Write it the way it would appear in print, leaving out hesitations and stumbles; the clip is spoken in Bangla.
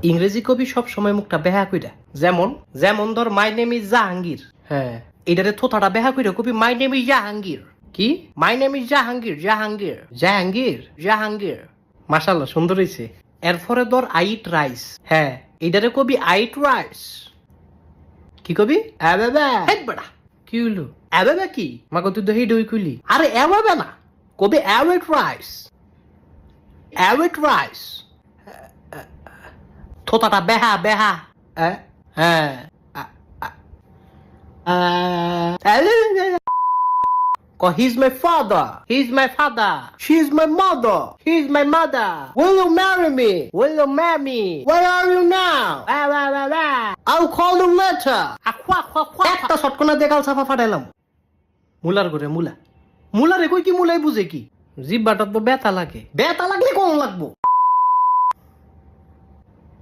ইংরেজি কবি সব সময় মুখটা বেহা কইরা, যেমন যেমন ধর মাই নেম ইজ জাহাঙ্গীর। হ্যাঁ, এটারে থোথাটা বেহা কইরা কবি মাই নেম ইজ জাহাঙ্গীর। কি my name is Jahangir, Jahangir Jahangir Jahangir. মাশাআল্লাহ, সুন্দর হইছে। এরপরে ধর আই ইট রাইস। হ্যাঁ, এটারে কবি আই ইট রাইস। কি কবি? আবাবা। হেড বড়া, কি হইলো? আবাবা কি মাগো, তুই তো হেড হই কইলি। আরে আবাবা না, কবি I eat rice, I eat rice. থোতাটা বেহা বেহা। হ্যাঁ, he's my father, he's my father, she's my mother, he's my mother. Will you marry me? Will you marry me? Where are you now? I'll call you later. একটা শটকনা দিয়ে গাল ছাপা ফাটাইলাম। মুলার ঘরে মুলা, মুলারে কই কি মুলাই বুঝে কি? জিব্বাটা তো ব্যথা লাগে, ব্যথা লাগলে কোন লাগবো।